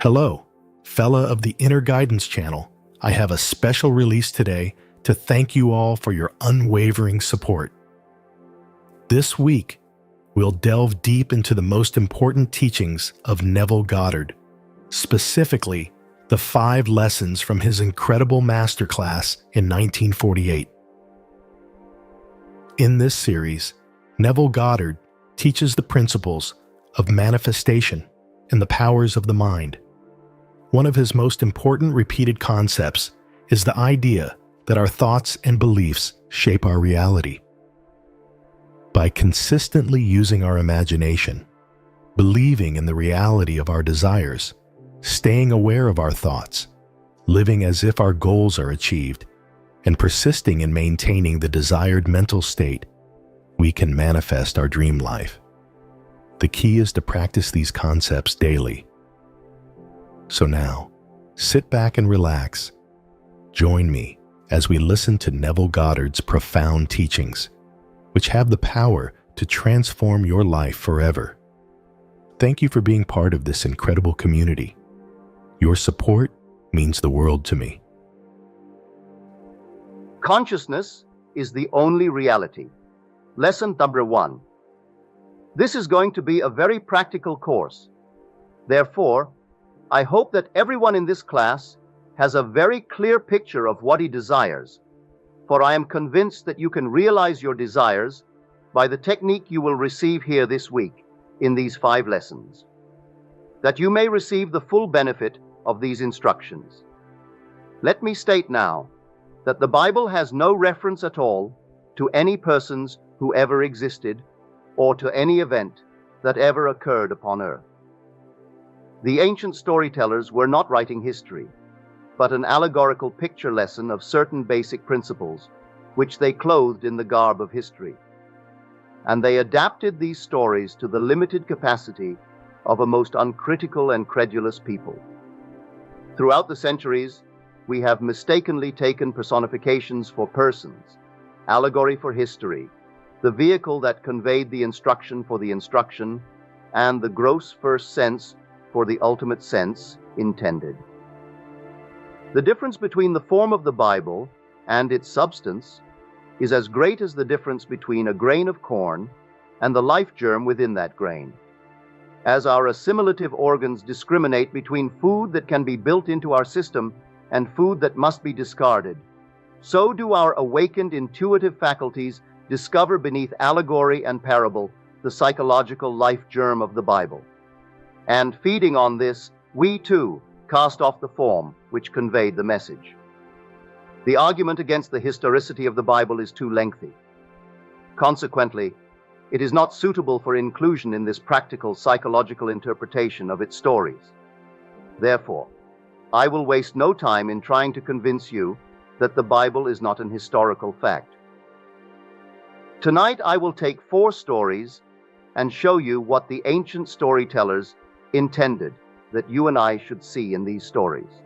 Hello, fella of the Inner Guidance channel. I have a special release today to thank you all for your unwavering support. This week, we'll delve deep into the most important teachings of Neville Goddard, specifically the 5 lessons from his incredible masterclass in 1948. In this series, Neville Goddard teaches the principles of manifestation and the powers of the mind. One of his most important repeated concepts is the idea that our thoughts and beliefs shape our reality. By consistently using our imagination, believing in the reality of our desires, staying aware of our thoughts, living as if our goals are achieved, and persisting in maintaining the desired mental state, we can manifest our dream life. The key is to practice these concepts daily. So now, sit back and relax. Join me as we listen to Neville Goddard's profound teachings, which have the power to transform your life forever. Thank you for being part of this incredible community. Your support means the world to me. Consciousness is the only reality. Lesson number 1. This is going to be a very practical course. Therefore, I hope that everyone in this class has a very clear picture of what he desires, for I am convinced that you can realize your desires by the technique you will receive here this week in these 5 lessons, that you may receive the full benefit of these instructions. Let me state now that the Bible has no reference at all to any persons who ever existed or to any event that ever occurred upon earth. The ancient storytellers were not writing history, but an allegorical picture lesson of certain basic principles, which they clothed in the garb of history. And they adapted these stories to the limited capacity of a most uncritical and credulous people. Throughout the centuries, we have mistakenly taken personifications for persons, allegory for history, the vehicle that conveyed the instruction for the instruction, and the gross first sense for the ultimate sense intended. The difference between the form of the Bible and its substance is as great as the difference between a grain of corn and the life germ within that grain. As our assimilative organs discriminate between food that can be built into our system and food that must be discarded, so do our awakened intuitive faculties discover beneath allegory and parable the psychological life germ of the Bible. And feeding on this, we too cast off the form which conveyed the message. The argument against the historicity of the Bible is too lengthy. Consequently, it is not suitable for inclusion in this practical psychological interpretation of its stories. Therefore, I will waste no time in trying to convince you that the Bible is not an historical fact. Tonight I will take 4 stories and show you what the ancient storytellers intended that you and I should see in these stories.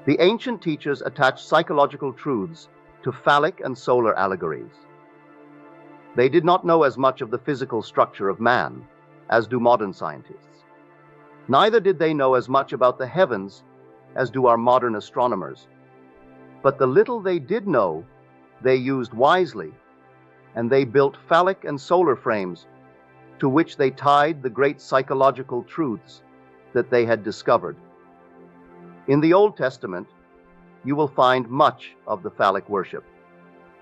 The ancient teachers attached psychological truths to phallic and solar allegories. They did not know as much of the physical structure of man as do modern scientists. Neither did they know as much about the heavens as do our modern astronomers. But the little they did know, they used wisely, and they built phallic and solar frames to which they tied the great psychological truths that they had discovered. In the Old Testament, you will find much of the phallic worship.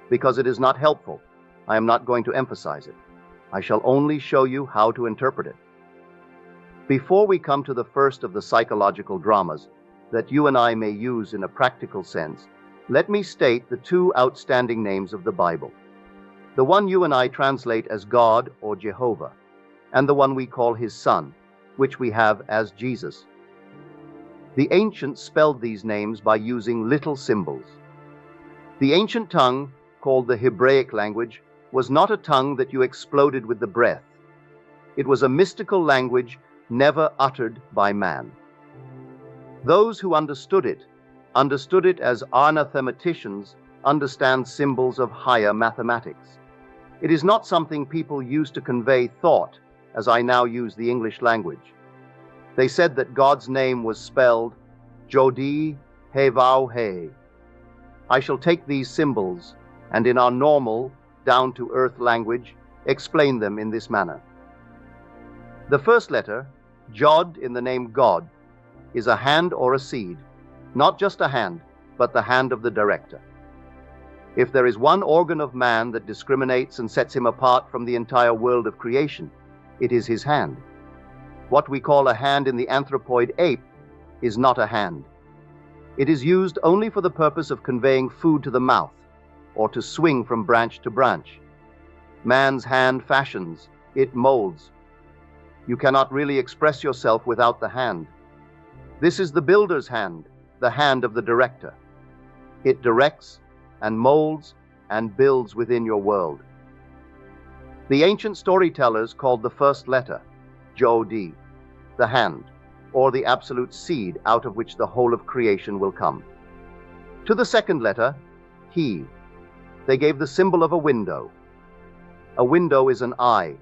Because it is not helpful, I am not going to emphasize it. I shall only show you how to interpret it. Before we come to the first of the psychological dramas that you and I may use in a practical sense, let me state the 2 outstanding names of the Bible. The one you and I translate as God or Jehovah, and the one we call his Son, which we have as Jesus. The ancients spelled these names by using little symbols. The ancient tongue, called the Hebraic language, was not a tongue that you exploded with the breath. It was a mystical language never uttered by man. Those who understood it as arithmeticians understand symbols of higher mathematics. It is not something people used to convey thought, as I now use the English language. They said that God's name was spelled Jodi Hevau He. I shall take these symbols and in our normal, down-to-earth language, explain them in this manner. The first letter, Jod in the name God, is a hand or a seed, not just a hand, but the hand of the director. If there is one organ of man that discriminates and sets him apart from the entire world of creation, it is his hand. What we call a hand in the anthropoid ape is not a hand. It is used only for the purpose of conveying food to the mouth, or to swing from branch to branch. Man's hand fashions, it molds. You cannot really express yourself without the hand. This is the builder's hand, the hand of the director. It directs and molds and builds within your world. The ancient storytellers called the first letter Jodi, the hand, or the absolute seed out of which the whole of creation will come. To the second letter, He, they gave the symbol of a window. A window is an eye.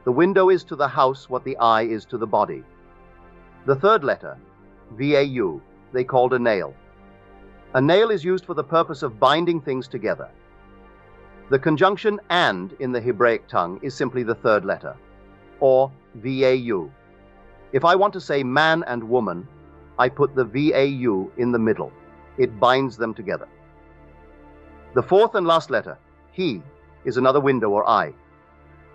The window is to the house what the eye is to the body. The third letter, Vau, they called a nail. A nail is used for the purpose of binding things together. The conjunction and in the Hebraic tongue is simply the third letter, or Vau. If I want to say man and woman, I put the Vau in the middle. It binds them together. The fourth and last letter, He, is another window or eye.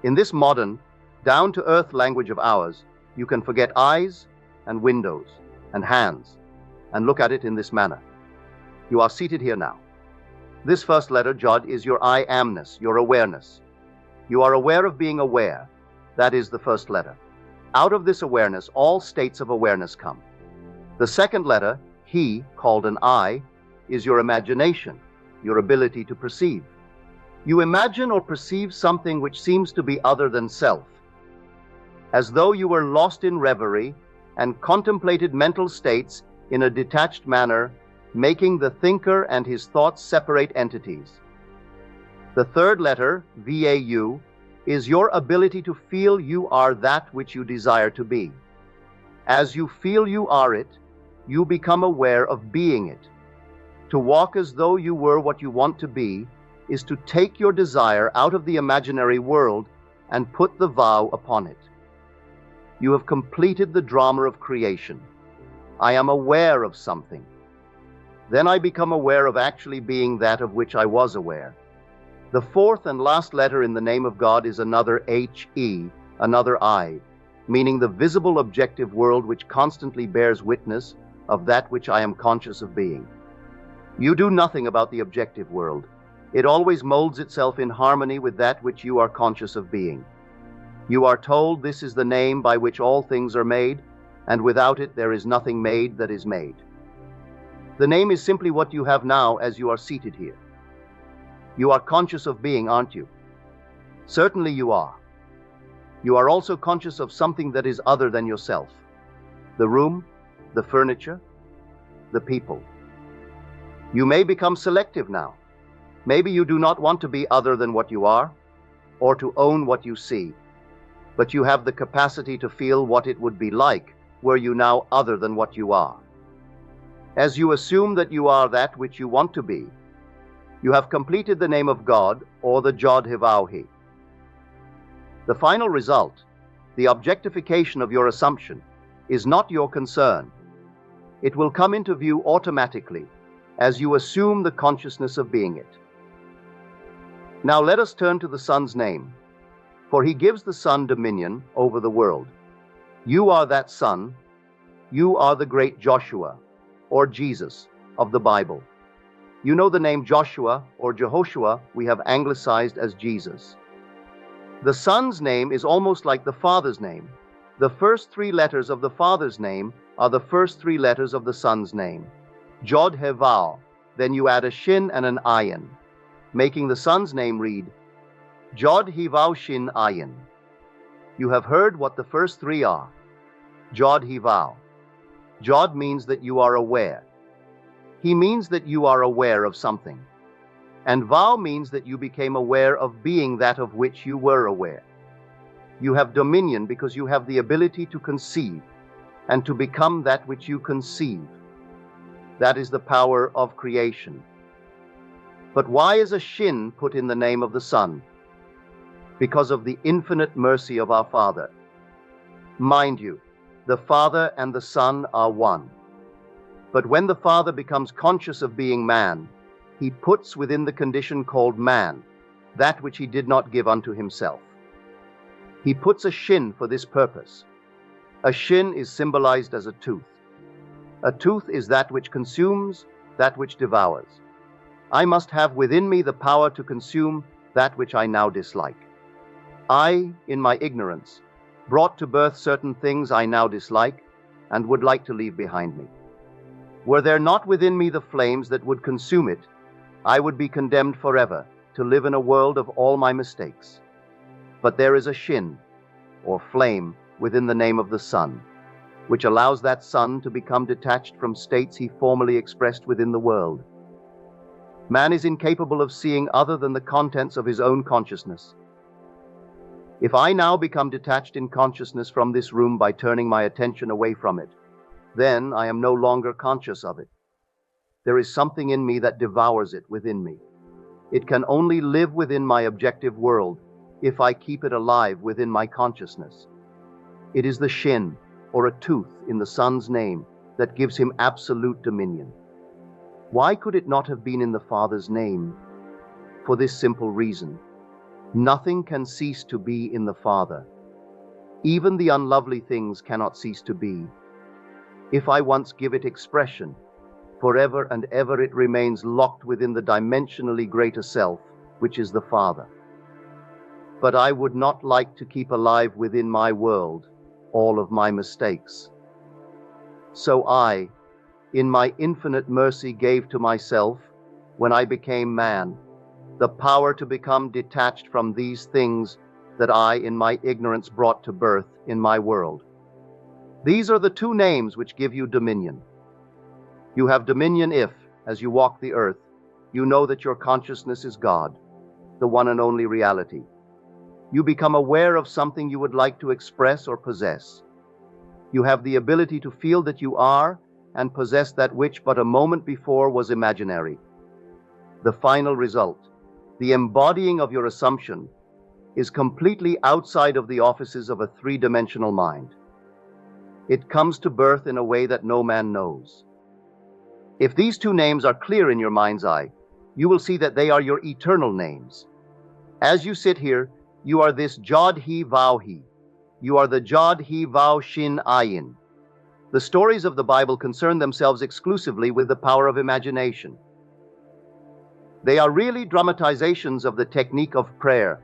In this modern, down-to-earth language of ours, you can forget eyes and windows and hands and look at it in this manner. You are seated here now. This first letter, Jod, is your I amness, your awareness. You are aware of being aware. That is the first letter. Out of this awareness, all states of awareness come. The second letter, He, called an I, is your imagination, your ability to perceive. You imagine or perceive something which seems to be other than self. As though you were lost in reverie and contemplated mental states in a detached manner, making the thinker and his thoughts separate entities. The third letter, Vau, is your ability to feel you are that which you desire to be. As you feel you are it, you become aware of being it. To walk as though you were what you want to be is to take your desire out of the imaginary world and put the vow upon it. You have completed the drama of creation. I am aware of something. Then I become aware of actually being that of which I was aware. The fourth and last letter in the name of God is another He, another I, meaning the visible objective world which constantly bears witness of that which I am conscious of being. You do nothing about the objective world. It always molds itself in harmony with that which you are conscious of being. You are told this is the name by which all things are made, and without it there is nothing made that is made. The name is simply what you have now as you are seated here. You are conscious of being, aren't you? Certainly you are. You are also conscious of something that is other than yourself. The room, the furniture, the people. You may become selective now. Maybe you do not want to be other than what you are, or to own what you see, but you have the capacity to feel what it would be like were you now other than what you are. As you assume that you are that which you want to be, you have completed the name of God, or the Jod Hevauhi. The final result, the objectification of your assumption, is not your concern. It will come into view automatically as you assume the consciousness of being it. Now let us turn to the Son's name, for he gives the Son dominion over the world. You are that Son. You are the great Joshua, or Jesus, of the Bible. You know the name Joshua, or Jehoshua, we have anglicized as Jesus. The Son's name is almost like the Father's name. The first three letters of the Father's name are the first three letters of the Son's name. Jod Hevau, then you add a shin and an ayin, making the Son's name read, Jod Hevau Shin Ayin. You have heard what the first three are. Jod Hevau. Jod means that you are aware. He means that you are aware of something. And Vau means that you became aware of being that of which you were aware. You have dominion because you have the ability to conceive. and to become that which you conceive. That is the power of creation. But why is a shin put in the name of the Son? Because of the infinite mercy of our Father. Mind you, the Father and the Son are one. But when the Father becomes conscious of being man, he puts within the condition called man that which he did not give unto himself. He puts a shin for this purpose. A shin is symbolized as a tooth. A tooth is that which consumes, that which devours. I must have within me the power to consume that which I now dislike. I, in my ignorance, brought to birth certain things I now dislike and would like to leave behind me. Were there not within me the flames that would consume it, I would be condemned forever to live in a world of all my mistakes. But there is a shin, or flame, within the name of the Son, which allows that Son to become detached from states he formerly expressed within the world. Man is incapable of seeing other than the contents of his own consciousness. If I now become detached in consciousness from this room by turning my attention away from it, then I am no longer conscious of it. There is something in me that devours it within me. It can only live within my objective world if I keep it alive within my consciousness. It is the shin, or a tooth in the Son's name, that gives him absolute dominion. Why could it not have been in the Father's name? For this simple reason: nothing can cease to be in the Father. Even the unlovely things cannot cease to be. If I once give it expression, forever and ever it remains locked within the dimensionally greater self, which is the Father. But I would not like to keep alive within my world all of my mistakes. So I, in my infinite mercy, gave to myself, when I became man, the power to become detached from these things that I, in my ignorance, brought to birth in my world. These are the two names which give you dominion. You have dominion if, as you walk the earth, you know that your consciousness is God, the one and only reality. You become aware of something you would like to express or possess. You have the ability to feel that you are and possess that which but a moment before was imaginary. The final result, the embodying of your assumption, is completely outside of the offices of a three-dimensional mind. It comes to birth in a way that no man knows. If these two names are clear in your mind's eye, you will see that they are your eternal names. As you sit here, you are this Jod He Vav He. You are the Jod He Vav Shin Ayin. The stories of the Bible concern themselves exclusively with the power of imagination. They are really dramatizations of the technique of prayer,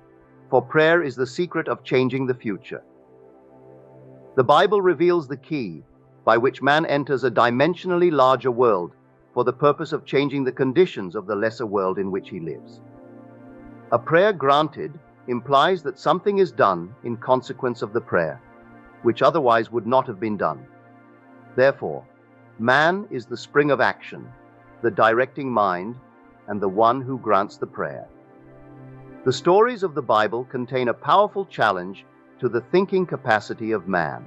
for prayer is the secret of changing the future. The Bible reveals the key by which man enters a dimensionally larger world for the purpose of changing the conditions of the lesser world in which he lives. A prayer granted implies that something is done in consequence of the prayer, which otherwise would not have been done. Therefore, man is the spring of action, the directing mind, and the one who grants the prayer. The stories of the Bible contain a powerful challenge to the thinking capacity of man.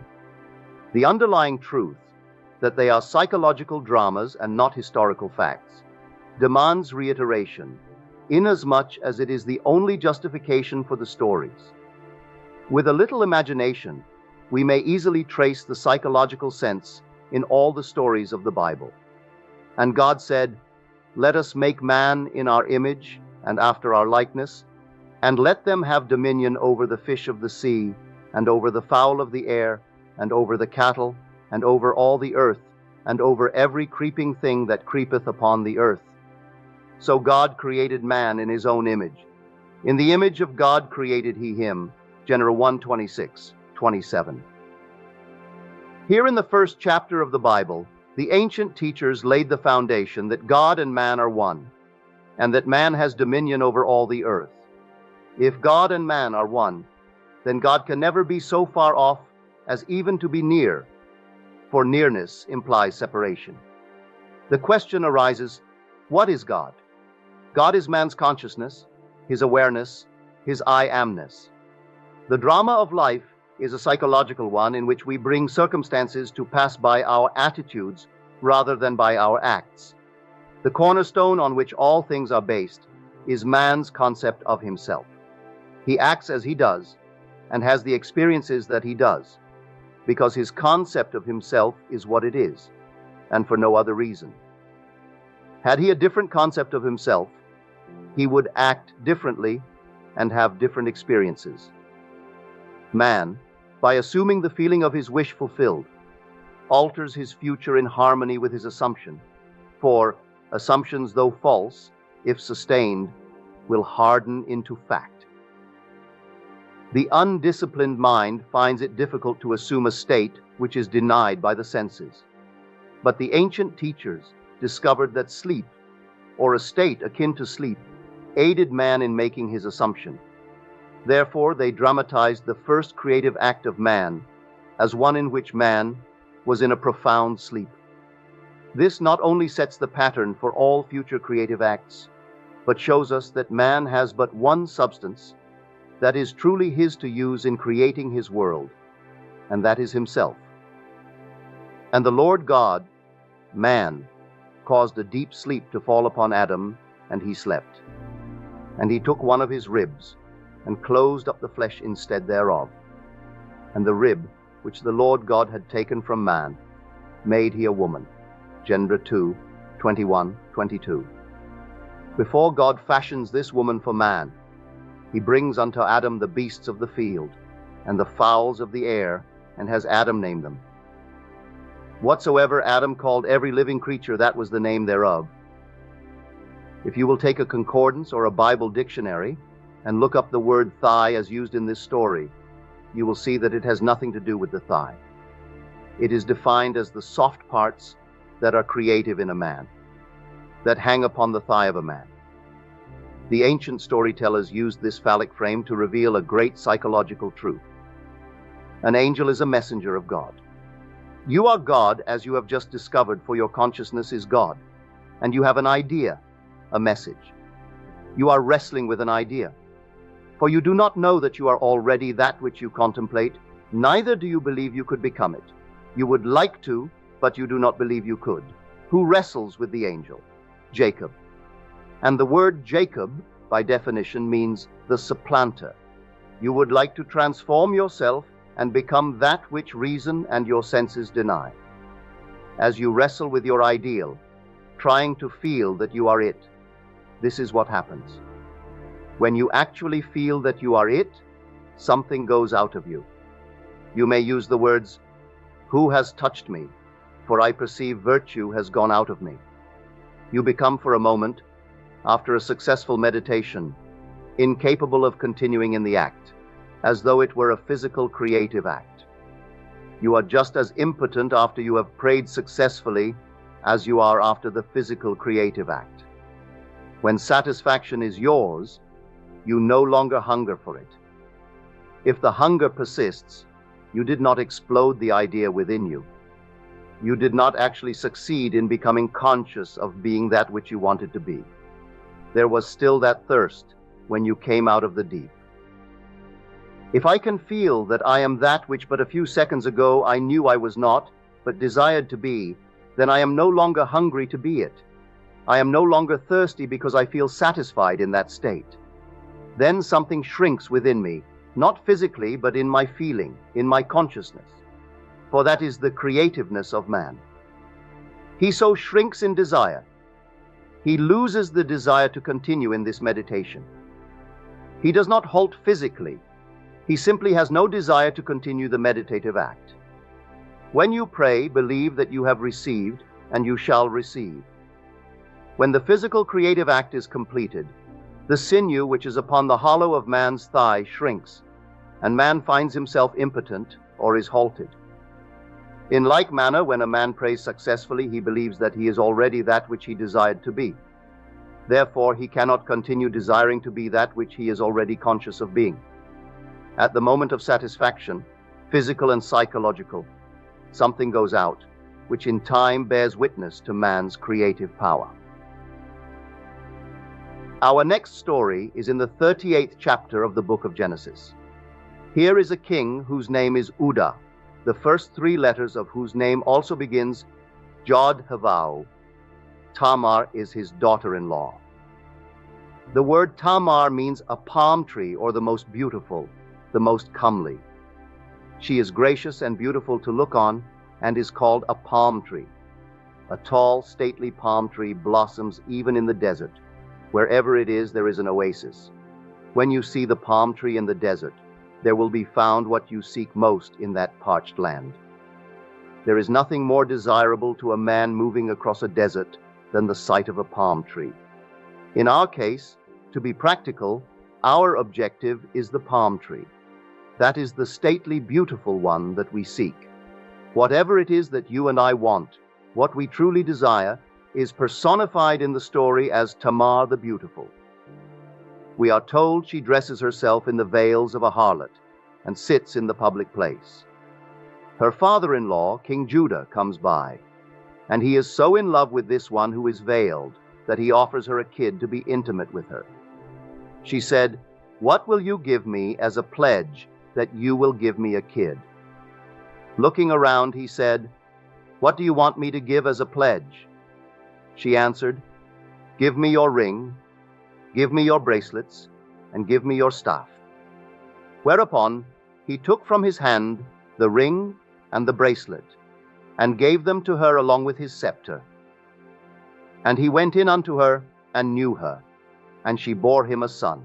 The underlying truth, that they are psychological dramas and not historical facts, demands reiteration, inasmuch as it is the only justification for the stories. With a little imagination, we may easily trace the psychological sense in all the stories of the Bible. And God said, "Let us make man in our image and after our likeness, and let them have dominion over the fish of the sea, and over the fowl of the air, and over the cattle, and over all the earth, and over every creeping thing that creepeth upon the earth." So God created man in his own image. In the image of God created he him. Genesis 1:26-27. Here in the first chapter of the Bible, the ancient teachers laid the foundation that God and man are one, and that man has dominion over all the earth. If God and man are one, then God can never be so far off as even to be near, for nearness implies separation. The question arises, what is God? God is man's consciousness, his awareness, his I amness. The drama of life is a psychological one in which we bring circumstances to pass by our attitudes rather than by our acts. The cornerstone on which all things are based is man's concept of himself. He acts as he does and has the experiences that he does because his concept of himself is what it is, and for no other reason. Had he a different concept of himself, he would act differently and have different experiences. Man, by assuming the feeling of his wish fulfilled, alters his future in harmony with his assumption, for assumptions, though false, if sustained, will harden into fact. The undisciplined mind finds it difficult to assume a state which is denied by the senses. But the ancient teachers discovered that sleep, or a state akin to sleep, aided man in making his assumption. Therefore, they dramatized the first creative act of man as one in which man was in a profound sleep. This not only sets the pattern for all future creative acts, but shows us that man has but one substance that is truly his to use in creating his world, and that is himself. And the Lord God, man, caused a deep sleep to fall upon Adam, and he slept. And he took one of his ribs, and closed up the flesh instead thereof. And the rib, which the Lord God had taken from man, made he a woman. Genesis 2:21-22. Before God fashions this woman for man, he brings unto Adam the beasts of the field, and the fowls of the air, and has Adam name them. Whatsoever Adam called every living creature, that was the name thereof. If you will take a concordance or a Bible dictionary and look up the word thigh as used in this story, you will see that it has nothing to do with the thigh. It is defined as the soft parts that are creative in a man, that hang upon the thigh of a man. The ancient storytellers used this phallic frame to reveal a great psychological truth. An angel is a messenger of God. You are God, as you have just discovered, for your consciousness is God, and you have an idea, a message. You are wrestling with an idea, for you do not know that you are already that which you contemplate, neither do you believe you could become it. You would like to, but you do not believe you could. Who wrestles with the angel? Jacob. And the word Jacob, by definition, means the supplanter. You would like to transform yourself and become that which reason and your senses deny. As you wrestle with your ideal, trying to feel that you are it, this is what happens. When you actually feel that you are it, something goes out of you. You may use the words, "Who has touched me? For I perceive virtue has gone out of me." You become for a moment, after a successful meditation, incapable of continuing in the act, as though it were a physical creative act. You are just as impotent after you have prayed successfully as you are after the physical creative act. When satisfaction is yours, you no longer hunger for it. If the hunger persists, you did not explode the idea within you. You did not actually succeed in becoming conscious of being that which you wanted to be. There was still that thirst when you came out of the deep. If I can feel that I am that which but a few seconds ago I knew I was not, but desired to be, then I am no longer hungry to be it. I am no longer thirsty because I feel satisfied in that state. Then something shrinks within me, not physically, but in my feeling, in my consciousness. For that is the creativeness of man. He so shrinks in desire. He loses the desire to continue in this meditation. He does not halt physically. He simply has no desire to continue the meditative act. When you pray, believe that you have received, and you shall receive. When the physical creative act is completed, the sinew which is upon the hollow of man's thigh shrinks, and man finds himself impotent or is halted. In like manner, when a man prays successfully, he believes that he is already that which he desired to be. Therefore, he cannot continue desiring to be that which he is already conscious of being. At the moment of satisfaction, physical and psychological, something goes out, which in time bears witness to man's creative power. Our next story is in the 38th chapter of the book of Genesis. Here is a king whose name is Uda, the first three letters of whose name also begins Jod-Havau. Tamar is his daughter-in-law. The word Tamar means a palm tree, or the most beautiful, the most comely. She is gracious and beautiful to look on, and is called a palm tree. A tall, stately palm tree blossoms even in the desert. Wherever it is, there is an oasis. When you see the palm tree in the desert, there will be found what you seek most in that parched land. There is nothing more desirable to a man moving across a desert than the sight of a palm tree. In our case, to be practical, our objective is the palm tree. That is the stately, beautiful one that we seek. Whatever it is that you and I want, what we truly desire, is personified in the story as Tamar the Beautiful. We are told she dresses herself in the veils of a harlot and sits in the public place. Her father-in-law, King Judah, comes by, and he is so in love with this one who is veiled that he offers her a kid to be intimate with her. She said, "What will you give me as a pledge that you will give me a kid?" Looking around, he said, "What do you want me to give as a pledge?" She answered, "Give me your ring, give me your bracelets, and give me your staff." Whereupon he took from his hand the ring and the bracelet, and gave them to her along with his scepter. And he went in unto her and knew her, and she bore him a son.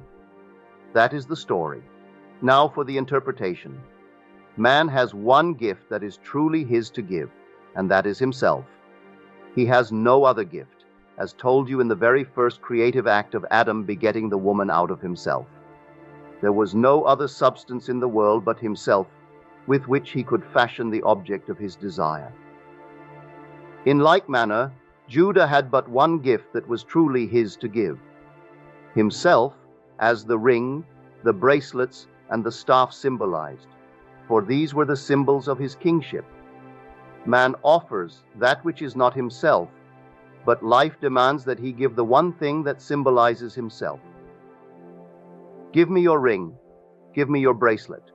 That is the story. Now for the interpretation. Man has one gift that is truly his to give, and that is himself. He has no other gift, as told you in the very first creative act of Adam begetting the woman out of himself. There was no other substance in the world but himself, with which he could fashion the object of his desire. In like manner, Judah had but one gift that was truly his to give. Himself, as the ring, the bracelets, and the staff symbolized, for these were the symbols of his kingship. Man offers that which is not himself, but life demands that he give the one thing that symbolizes himself. Give me your ring, give me your bracelet,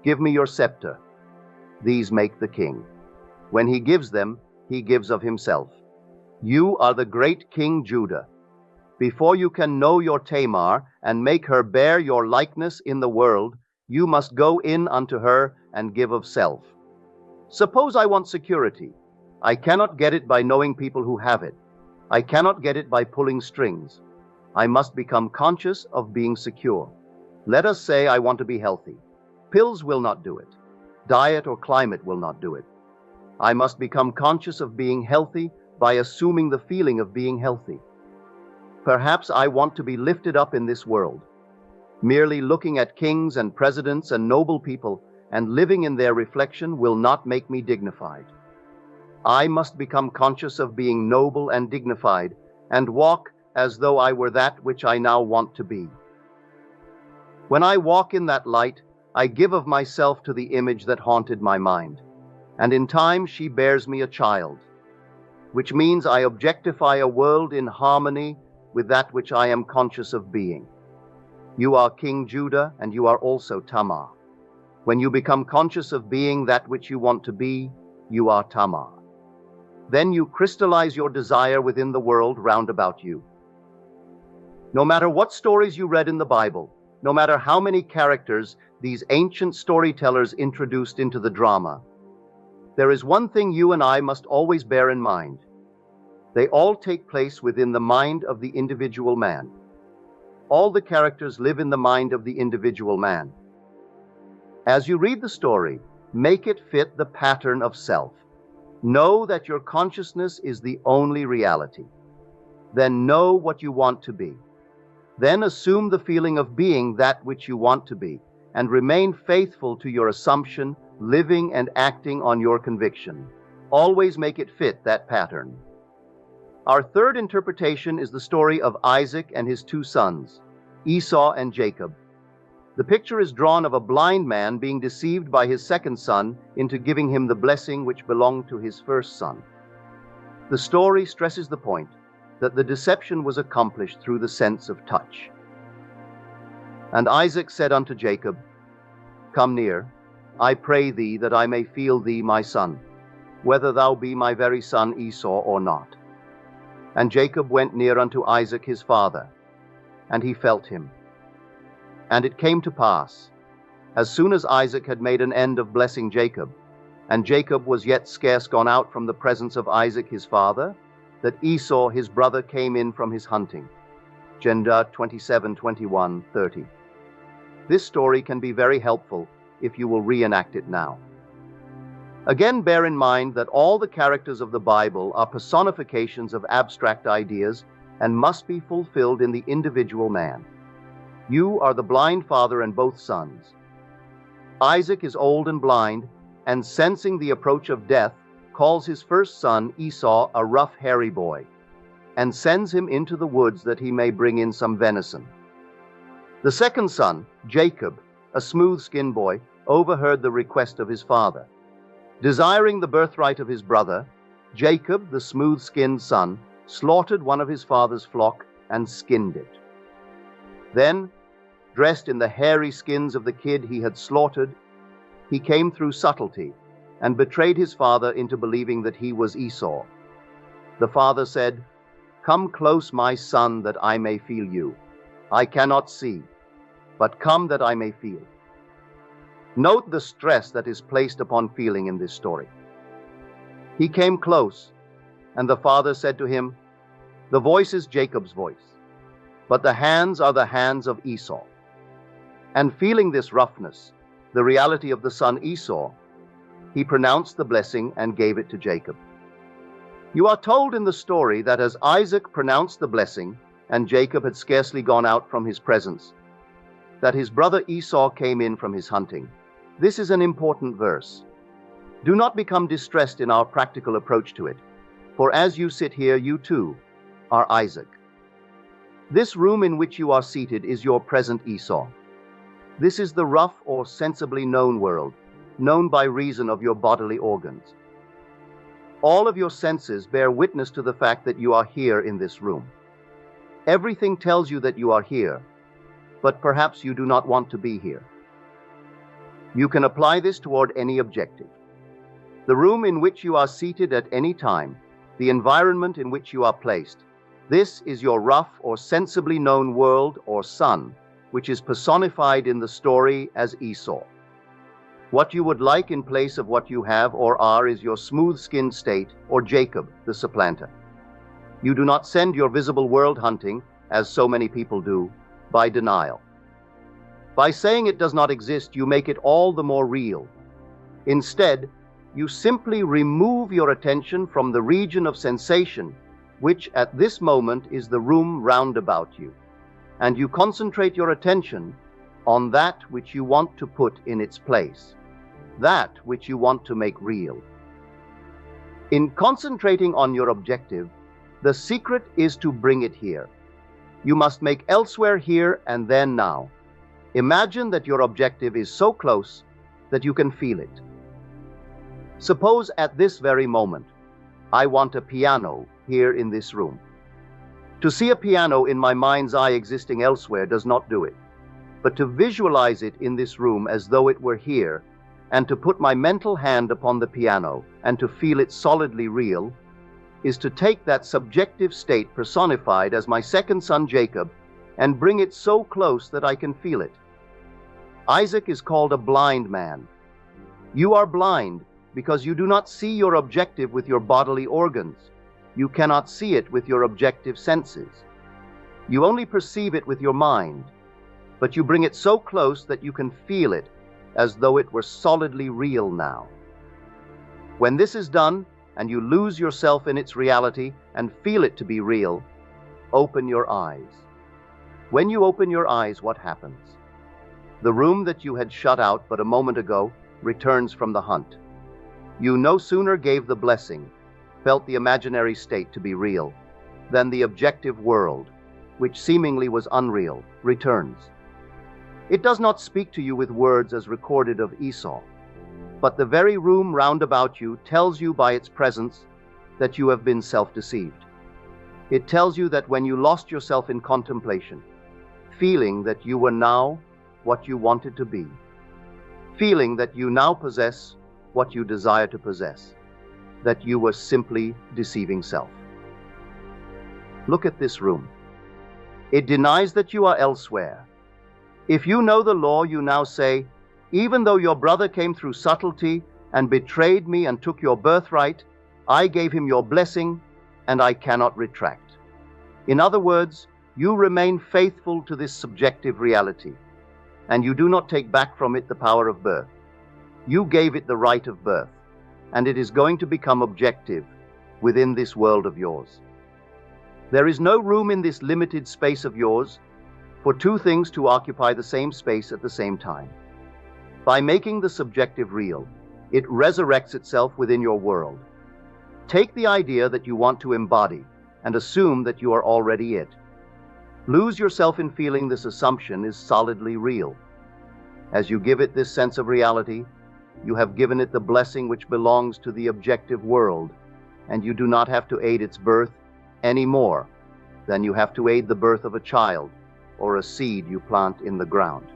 give me your scepter. These make the king. When he gives them, he gives of himself. You are the great King Judah. Before you can know your Tamar and make her bear your likeness in the world, you must go in unto her and give of self. Suppose I want security. I cannot get it by knowing people who have it. I cannot get it by pulling strings. I must become conscious of being secure. Let us say I want to be healthy. Pills will not do it. Diet or climate will not do it. I must become conscious of being healthy by assuming the feeling of being healthy. Perhaps I want to be lifted up in this world. Merely looking at kings and presidents and noble people and living in their reflection will not make me dignified. I must become conscious of being noble and dignified and walk as though I were that which I now want to be. When I walk in that light, I give of myself to the image that haunted my mind, and in time she bears me a child, which means I objectify a world in harmony with that which I am conscious of being. You are King Judah, and you are also Tamar. When you become conscious of being that which you want to be, you are Tamar. Then you crystallize your desire within the world round about you. No matter what stories you read in the Bible, no matter how many characters these ancient storytellers introduced into the drama, there is one thing you and I must always bear in mind. They all take place within the mind of the individual man. All the characters live in the mind of the individual man. As you read the story, make it fit the pattern of self. Know that your consciousness is the only reality. Then know what you want to be. Then assume the feeling of being that which you want to be, and remain faithful to your assumption, living and acting on your conviction. Always make it fit that pattern. Our third interpretation is the story of Isaac and his two sons, Esau and Jacob. The picture is drawn of a blind man being deceived by his second son into giving him the blessing which belonged to his first son. The story stresses the point that the deception was accomplished through the sense of touch. And Isaac said unto Jacob, Come near, I pray thee, that I may feel thee, my son, whether thou be my very son Esau or not. And Jacob went near unto Isaac his father, and he felt him. And it came to pass, as soon as Isaac had made an end of blessing Jacob, and Jacob was yet scarce gone out from the presence of Isaac his father, that Esau his brother came in from his hunting. Gender 27:21-30. This story can be very helpful if you will reenact it now. Again, bear in mind that all the characters of the Bible are personifications of abstract ideas and must be fulfilled in the individual man. You are the blind father and both sons. Isaac is old and blind, and sensing the approach of death, calls his first son Esau a rough, hairy boy, and sends him into the woods that he may bring in some venison. The second son, Jacob, a smooth-skinned boy, overheard the request of his father. Desiring the birthright of his brother, Jacob, the smooth-skinned son, slaughtered one of his father's flock and skinned it. Then, dressed in the hairy skins of the kid he had slaughtered, he came through subtlety and betrayed his father into believing that he was Esau. The father said, "Come close, my son, that I may feel you. I cannot see, but come that I may feel." Note the stress that is placed upon feeling in this story. He came close, and the father said to him, "The voice is Jacob's voice, but the hands are the hands of Esau." And feeling this roughness, the reality of the son Esau, he pronounced the blessing and gave it to Jacob. You are told in the story that as Isaac pronounced the blessing, and Jacob had scarcely gone out from his presence, that his brother Esau came in from his hunting. This is an important verse. Do not become distressed in our practical approach to it, for as you sit here, you too are Isaac. This room in which you are seated is your present Esau. This is the rough or sensibly known world, known by reason of your bodily organs. All of your senses bear witness to the fact that you are here in this room. Everything tells you that you are here, but perhaps you do not want to be here. You can apply this toward any objective. The room in which you are seated at any time, the environment in which you are placed, this is your rough or sensibly known world or sun, which is personified in the story as Esau. What you would like in place of what you have or are is your smooth-skinned state, or Jacob, the supplanter. You do not send your visible world hunting, as so many people do, by denial. By saying it does not exist, you make it all the more real. Instead, you simply remove your attention from the region of sensation, which at this moment is the room round about you, and you concentrate your attention on that which you want to put in its place, that which you want to make real. In concentrating on your objective, the secret is to bring it here. You must make elsewhere here and then now. Imagine that your objective is so close that you can feel it. Suppose at this very moment, I want a piano here in this room. To see a piano in my mind's eye existing elsewhere does not do it, but to visualize it in this room as though it were here, and to put my mental hand upon the piano and to feel it solidly real, is to take that subjective state personified as my second son Jacob and bring it so close that I can feel it. Isaac is called a blind man. You are blind because you do not see your objective with your bodily organs. You cannot see it with your objective senses. You only perceive it with your mind, but you bring it so close that you can feel it as though it were solidly real now. When this is done, and you lose yourself in its reality and feel it to be real, open your eyes. When you open your eyes, what happens? The room that you had shut out but a moment ago returns from the hunt. You no sooner gave the blessing, felt the imaginary state to be real, than the objective world, which seemingly was unreal, returns. It does not speak to you with words as recorded of Esau, but the very room round about you tells you by its presence that you have been self-deceived. It tells you that when you lost yourself in contemplation, feeling that you were now what you wanted to be, feeling that you now possess what you desire to possess, that you were simply deceiving self. Look at this room. It denies that you are elsewhere. If you know the law, you now say, even though your brother came through subtlety and betrayed me and took your birthright, I gave him your blessing, and I cannot retract. In other words, you remain faithful to this subjective reality, and you do not take back from it the power of birth. You gave it the right of birth, and it is going to become objective within this world of yours. There is no room in this limited space of yours for two things to occupy the same space at the same time. By making the subjective real, it resurrects itself within your world. Take the idea that you want to embody and assume that you are already it. Lose yourself in feeling this assumption is solidly real. As you give it this sense of reality, you have given it the blessing which belongs to the objective world, and you do not have to aid its birth any more than you have to aid the birth of a child or a seed you plant in the ground.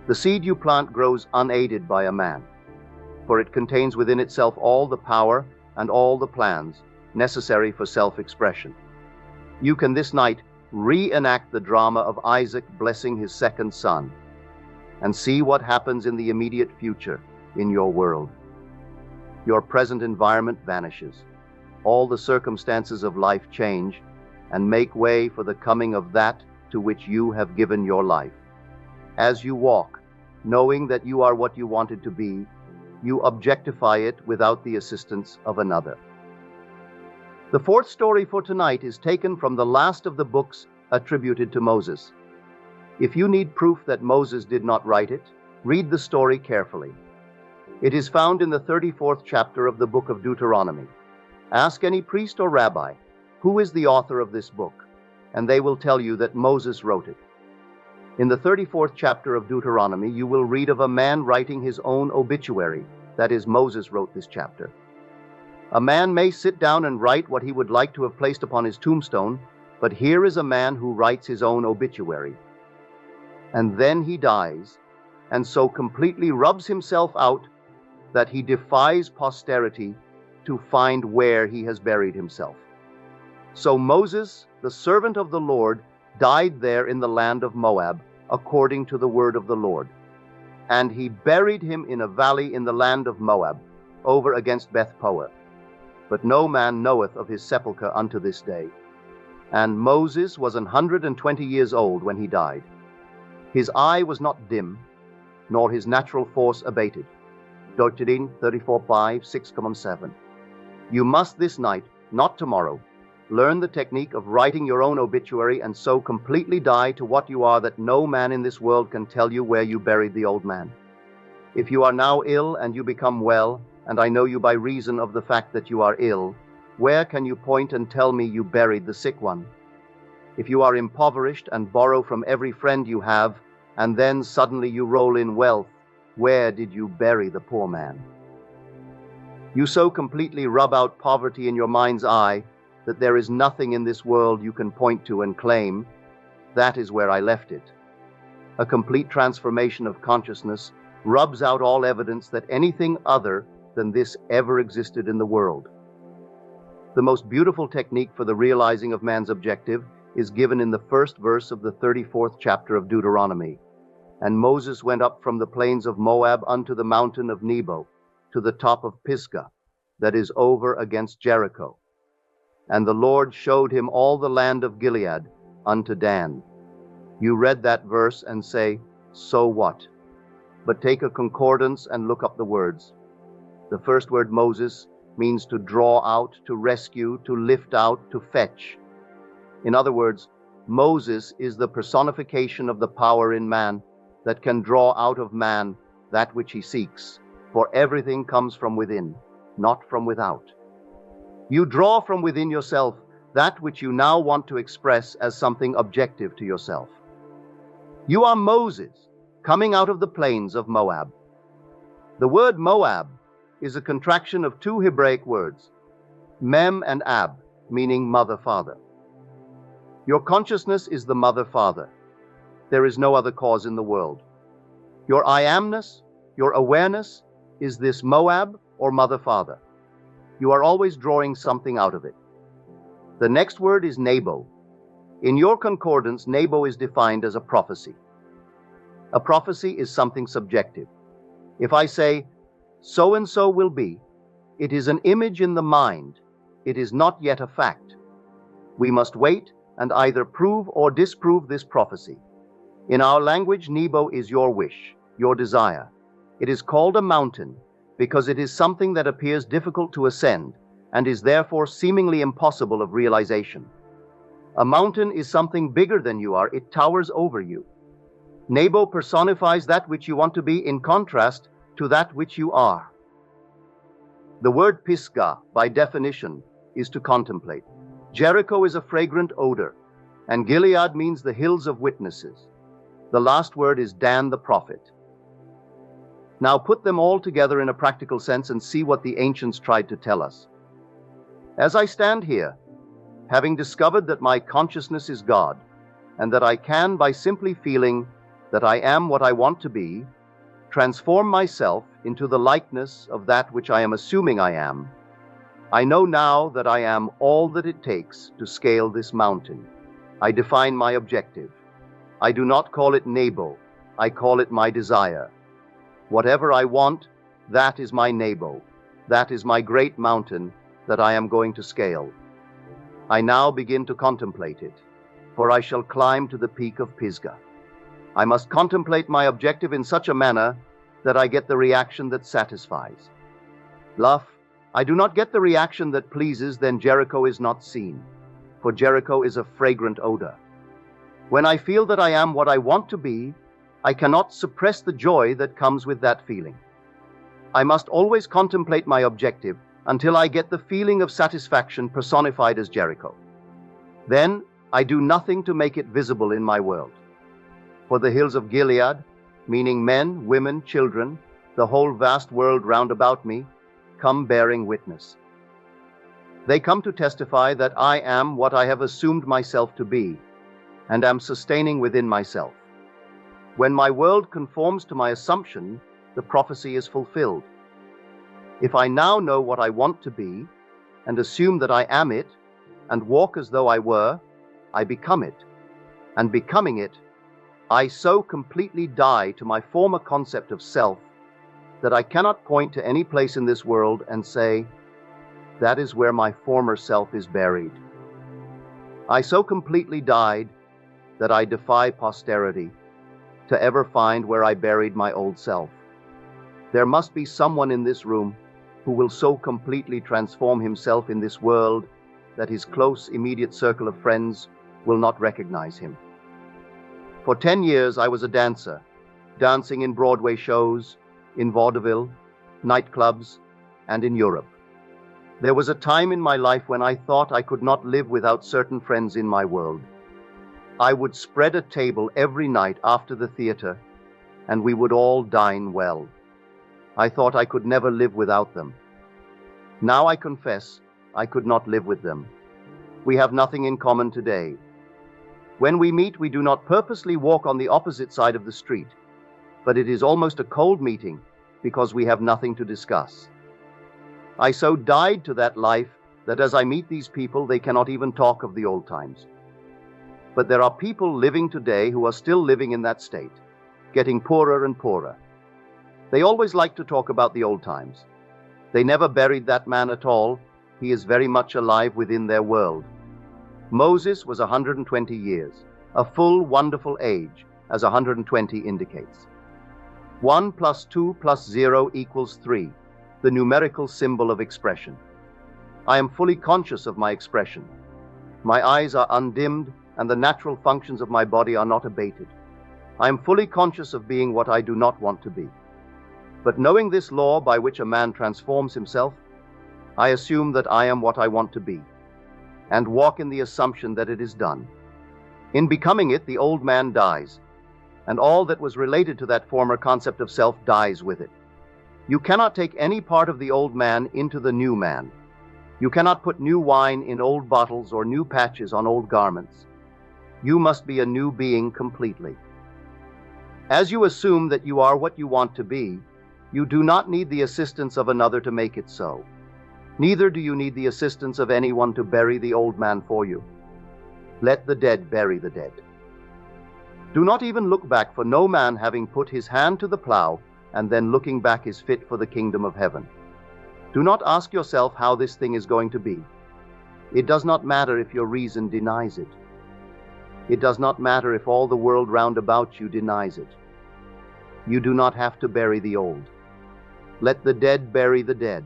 The seed you plant grows unaided by a man, for it contains within itself all the power and all the plans necessary for self-expression. You can this night reenact the drama of Isaac blessing his second son, and see what happens in the immediate future in your world. Your present environment vanishes. All the circumstances of life change and make way for the coming of that to which you have given your life. As you walk, knowing that you are what you wanted to be, you objectify it without the assistance of another. The fourth story for tonight is taken from the last of the books attributed to Moses. If you need proof that Moses did not write it, read the story carefully. It is found in the 34th chapter of the book of Deuteronomy. Ask any priest or rabbi, who is the author of this book, and they will tell you that Moses wrote it. In the 34th chapter of Deuteronomy, you will read of a man writing his own obituary. That is, Moses wrote this chapter. A man may sit down and write what he would like to have placed upon his tombstone, but here is a man who writes his own obituary. And then he dies, and so completely rubs himself out that he defies posterity to find where he has buried himself. So Moses, the servant of the Lord, died there in the land of Moab, according to the word of the Lord. And he buried him in a valley in the land of Moab, over against Beth-peor. But no man knoweth of his sepulchre unto this day. And Moses was 120 years old when he died. His eye was not dim, nor his natural force abated. Deuteronomy 34:5, 6:7. You must this night, not tomorrow, learn the technique of writing your own obituary and so completely die to what you are that no man in this world can tell you where you buried the old man. If you are now ill and you become well, and I know you by reason of the fact that you are ill, where can you point and tell me you buried the sick one? If you are impoverished and borrow from every friend you have, and then suddenly you roll in wealth, where did you bury the poor man? You so completely rub out poverty in your mind's eye that there is nothing in this world you can point to and claim, that is where I left it. A complete transformation of consciousness rubs out all evidence that anything other than this ever existed in the world. The most beautiful technique for the realizing of man's objective is given in the first verse of the 34th chapter of Deuteronomy. And Moses went up from the plains of Moab unto the mountain of Nebo, to the top of Pisgah, that is over against Jericho. And the Lord showed him all the land of Gilead unto Dan. You read that verse and say, so what? But take a concordance and look up the words. The first word, Moses, means to draw out, to rescue, to lift out, to fetch. In other words, Moses is the personification of the power in man that can draw out of man that which he seeks, for everything comes from within, not from without. You draw from within yourself that which you now want to express as something objective to yourself. You are Moses, coming out of the plains of Moab. The word Moab is a contraction of two Hebraic words, Mem and Ab, meaning mother-father. Your consciousness is the mother-father. There is no other cause in the world. Your I amness Your awareness is this Moab or mother-father. You are always drawing something out of it. The next word is Nebo. In your concordance, Nebo is defined as a prophecy. A prophecy is something subjective. If I say, so-and-so will be, it is an image in the mind. It is not yet a fact. We must wait and either prove or disprove this prophecy. In our language, Nebo is your wish, your desire. It is called a mountain because it is something that appears difficult to ascend and is therefore seemingly impossible of realization. A mountain is something bigger than you are. It towers over you. Nebo personifies that which you want to be in contrast to that which you are. The word Pisgah, by definition, is to contemplate. Jericho is a fragrant odor, and Gilead means the hills of witnesses. The last word is Dan the prophet. Now put them all together in a practical sense and see what the ancients tried to tell us. As I stand here, having discovered that my consciousness is God, and that I can, by simply feeling that I am what I want to be, transform myself into the likeness of that which I am assuming I am, I know now that I am all that it takes to scale this mountain. I define my objective. I do not call it Nebo. I call it my desire. Whatever I want, that is my Nebo. That is my great mountain that I am going to scale. I now begin to contemplate it, for I shall climb to the peak of Pisgah. I must contemplate my objective in such a manner that I get the reaction that satisfies. Bluff, I do not get the reaction that pleases, then Jericho is not seen, for Jericho is a fragrant odor. When I feel that I am what I want to be, I cannot suppress the joy that comes with that feeling. I must always contemplate my objective until I get the feeling of satisfaction personified as Jericho. Then I do nothing to make it visible in my world. For the hills of Gilead, meaning men, women, children, the whole vast world round about me, come bearing witness. They come to testify that I am what I have assumed myself to be, and am sustaining within myself. When my world conforms to my assumption, the prophecy is fulfilled. If I now know what I want to be, and assume that I am it, and walk as though I were, I become it. And becoming it, I so completely die to my former concept of self that I cannot point to any place in this world and say, that is where my former self is buried. I so completely died that I defy posterity to ever find where I buried my old self. There must be someone in this room who will so completely transform himself in this world that his close, immediate circle of friends will not recognize him. For 10 years, I was a dancer, dancing in Broadway shows, in vaudeville, nightclubs, and in Europe. There was a time in my life when I thought I could not live without certain friends in my world. I would spread a table every night after the theater, and we would all dine well. I thought I could never live without them. Now I confess I could not live with them. We have nothing in common today. When we meet, we do not purposely walk on the opposite side of the street, but it is almost a cold meeting because we have nothing to discuss. I so died to that life that as I meet these people, they cannot even talk of the old times. But there are people living today who are still living in that state, getting poorer and poorer. They always like to talk about the old times. They never buried that man at all. He is very much alive within their world. Moses was 120 years, a full, wonderful age, as 120 indicates. 1 plus 2 plus 0 equals 3, the numerical symbol of expression. I am fully conscious of my expression. My eyes are undimmed, and the natural functions of my body are not abated. I am fully conscious of being what I do not want to be. But knowing this law by which a man transforms himself, I assume that I am what I want to be, and walk in the assumption that it is done. In becoming it, the old man dies, and all that was related to that former concept of self dies with it. You cannot take any part of the old man into the new man. You cannot put new wine in old bottles or new patches on old garments. You must be a new being completely. As you assume that you are what you want to be, You do not need the assistance of another to make it so. Neither do you need the assistance of anyone to bury the old man for you. Let the dead bury the dead. Do not even look back, for no man having put his hand to the plow and then looking back is fit for the kingdom of heaven. Do not ask yourself how this thing is going to be. It does not matter if your reason denies it. It does not matter if all the world round about you denies it. You do not have to bury the old. Let the dead bury the dead.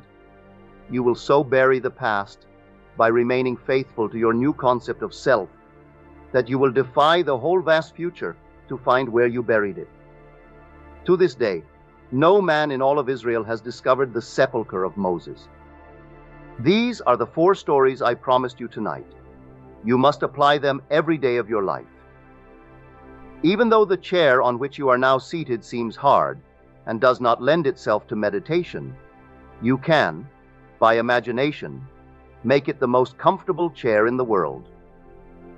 You will so bury the past by remaining faithful to your new concept of self that you will defy the whole vast future to find where you buried it. To this day, no man in all of Israel has discovered the sepulcher of Moses. These are the 4 stories I promised you tonight. You must apply them every day of your life. Even though the chair on which you are now seated seems hard and does not lend itself to meditation, you can, by imagination, make it the most comfortable chair in the world.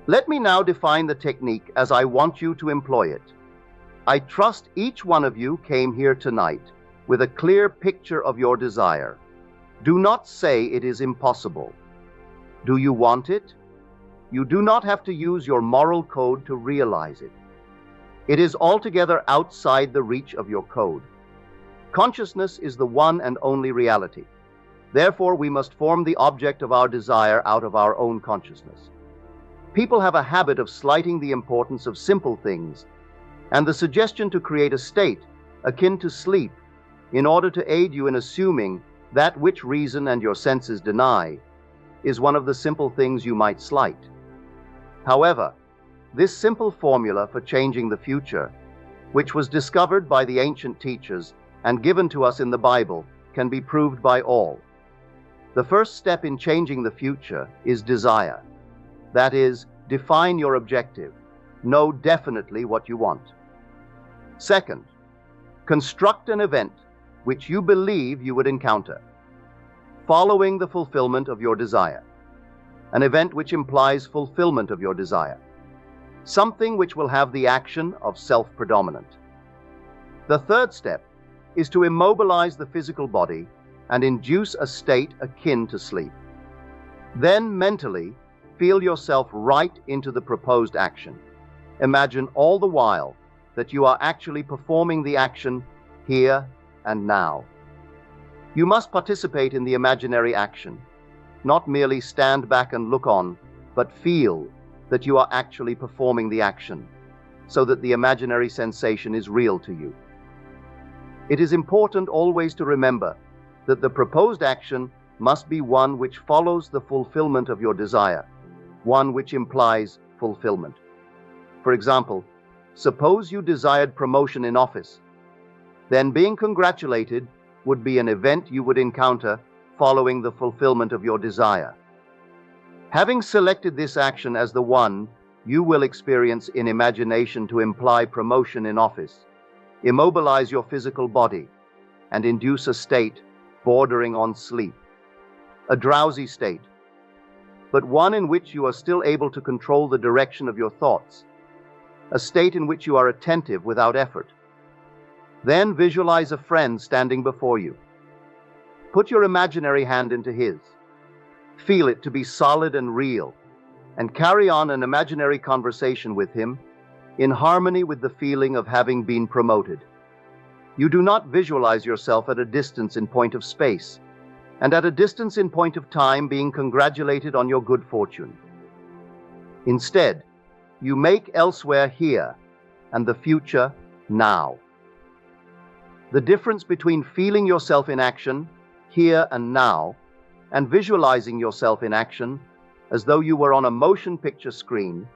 Let me now define the technique as I want you to employ it. I trust each one of you came here tonight with a clear picture of your desire. Do not say it is impossible. Do you want it? You do not have to use your moral code to realize it. It is altogether outside the reach of your code. Consciousness is the one and only reality. Therefore, we must form the object of our desire out of our own consciousness. People have a habit of slighting the importance of simple things, and the suggestion to create a state akin to sleep in order to aid you in assuming that which reason and your senses deny is one of the simple things you might slight. However, this simple formula for changing the future, which was discovered by the ancient teachers and given to us in the Bible, can be proved by all. The first step in changing the future is desire. That is, define your objective. Know definitely what you want. Second, construct an event which you believe you would encounter, following the fulfillment of your desire. An event which implies fulfillment of your desire. Something which will have the action of self-predominant. The third step is to immobilize the physical body and induce a state akin to sleep. Then mentally, feel yourself right into the proposed action. Imagine all the while that you are actually performing the action here and now. You must participate in the imaginary action, not merely stand back and look on, but feel that you are actually performing the action, so that the imaginary sensation is real to you. It is important always to remember that the proposed action must be one which follows the fulfillment of your desire, one which implies fulfillment. For example, suppose you desired promotion in office. Then being congratulated would be an event you would encounter following the fulfillment of your desire. Having selected this action as the one you will experience in imagination to imply promotion in office, immobilize your physical body and induce a state bordering on sleep, a drowsy state, but one in which you are still able to control the direction of your thoughts, a state in which you are attentive without effort. Then visualize a friend standing before you. Put your imaginary hand into his. Feel it to be solid and real, and carry on an imaginary conversation with him in harmony with the feeling of having been promoted. You do not visualize yourself at a distance in point of space, and at a distance in point of time being congratulated on your good fortune. Instead, you make elsewhere here, and the future now. The difference between feeling yourself in action, here and now, and visualizing yourself in action, as though you were on a motion picture screen,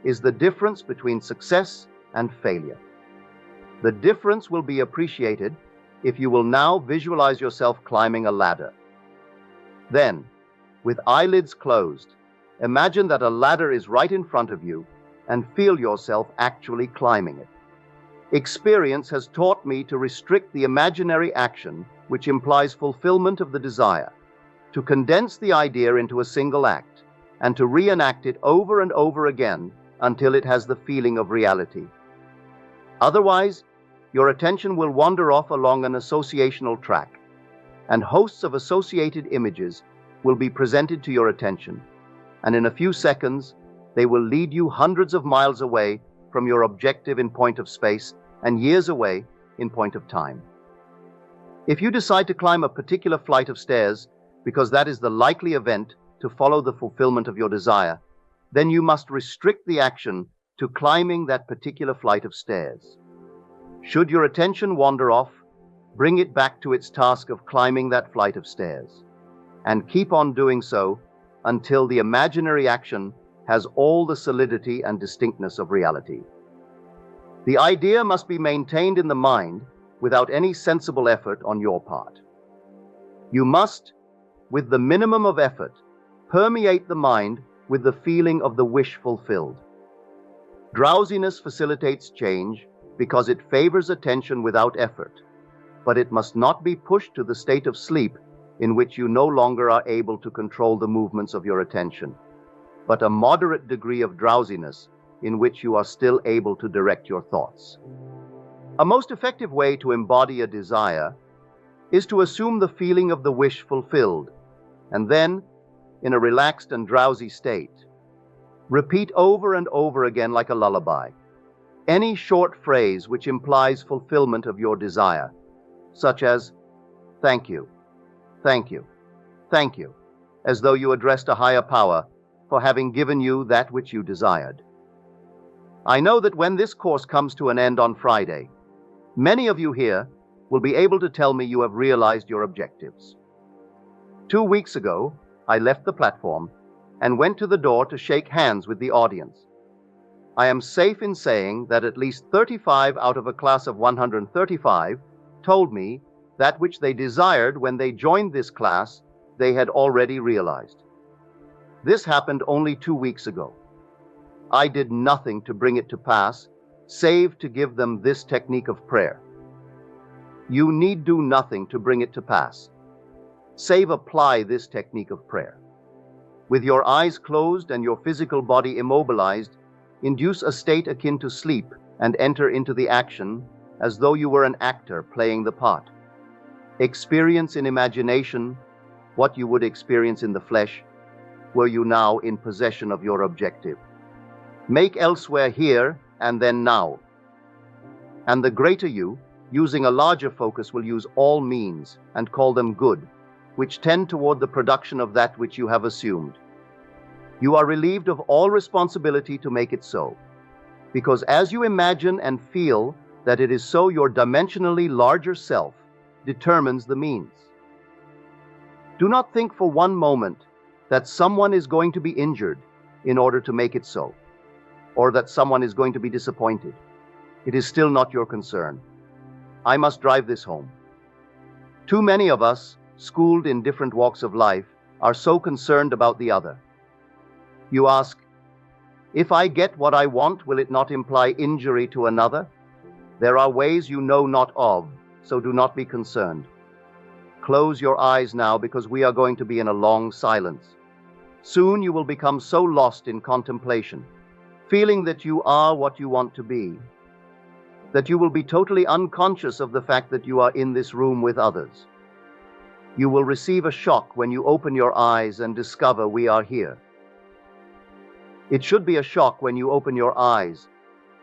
is the difference between success and failure. The difference will be appreciated if you will now visualize yourself climbing a ladder. Then, with eyelids closed, imagine that a ladder is right in front of you and feel yourself actually climbing it. Experience has taught me to restrict the imaginary action which implies fulfillment of the desire, to condense the idea into a single act, and to reenact it over and over again until it has the feeling of reality. Otherwise, your attention will wander off along an associational track, and hosts of associated images will be presented to your attention, and in a few seconds, they will lead you hundreds of miles away from your objective in point of space and years away in point of time. If you decide to climb a particular flight of stairs because that is the likely event to follow the fulfillment of your desire, then you must restrict the action to climbing that particular flight of stairs. Should your attention wander off, bring it back to its task of climbing that flight of stairs, and keep on doing so until the imaginary action has all the solidity and distinctness of reality. The idea must be maintained in the mind without any sensible effort on your part. You must, with the minimum of effort, permeate the mind with the feeling of the wish fulfilled. Drowsiness facilitates change because it favors attention without effort, but it must not be pushed to the state of sleep in which you no longer are able to control the movements of your attention, but a moderate degree of drowsiness in which you are still able to direct your thoughts. A most effective way to embody a desire is to assume the feeling of the wish fulfilled, and then, in a relaxed and drowsy state, repeat over and over again like a lullaby any short phrase which implies fulfillment of your desire, such as, "Thank you, thank you, thank you," as though you addressed a higher power for having given you that which you desired. I know that when this course comes to an end on Friday, many of you here will be able to tell me you have realized your objectives. 2 weeks ago, I left the platform and went to the door to shake hands with the audience. I am safe in saying that at least 35 out of a class of 135 told me that which they desired when they joined this class, they had already realized. This happened only 2 weeks ago. I did nothing to bring it to pass, save to give them this technique of prayer. You need do nothing to bring it to pass, save apply this technique of prayer. With your eyes closed and your physical body immobilized, induce a state akin to sleep and enter into the action as though you were an actor playing the part. Experience in imagination what you would experience in the flesh were you now in possession of your objective. Make elsewhere here and then now. And the greater you, using a larger focus, will use all means and call them good, which tend toward the production of that which you have assumed. You are relieved of all responsibility to make it so, because as you imagine and feel that it is so, your dimensionally larger self determines the means. Do not think for one moment that someone is going to be injured in order to make it so, or that someone is going to be disappointed. It is still not your concern. I must drive this home. Too many of us, schooled in different walks of life, are so concerned about the other. You ask, if I get what I want, will it not imply injury to another? There are ways you know not of, so do not be concerned. Close your eyes now, because we are going to be in a long silence. Soon you will become so lost in contemplation, feeling that you are what you want to be, that you will be totally unconscious of the fact that you are in this room with others. You will receive a shock when you open your eyes and discover we are here. It should be a shock when you open your eyes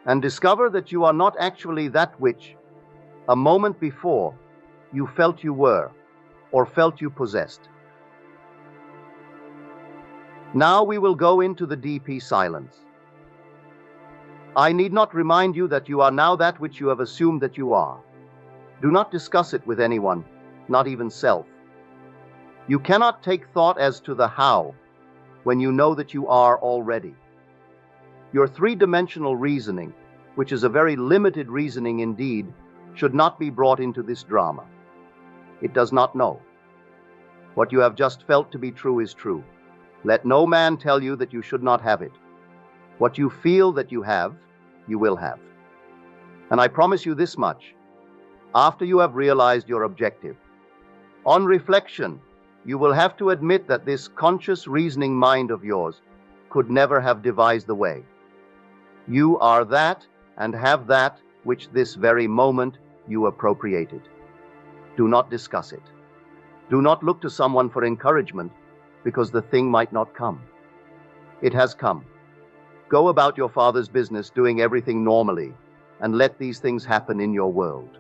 and discover that you are not actually that which, a moment before, you felt you were, or felt you possessed. Now we will go into the DP silence. I need not remind you that you are now that which you have assumed that you are. Do not discuss it with anyone, not even self. You cannot take thought as to the how when you know that you are already. Your three-dimensional reasoning, which is a very limited reasoning indeed, should not be brought into this drama. It does not know. What you have just felt to be true is true. Let no man tell you that you should not have it. What you feel that you have, you will have. And I promise you this much, after you have realized your objective, on reflection, you will have to admit that this conscious reasoning mind of yours could never have devised the way. You are that and have that which this very moment you appropriated. Do not discuss it. Do not look to someone for encouragement, because the thing might not come. It has come. Go about your Father's business doing everything normally, and let these things happen in your world.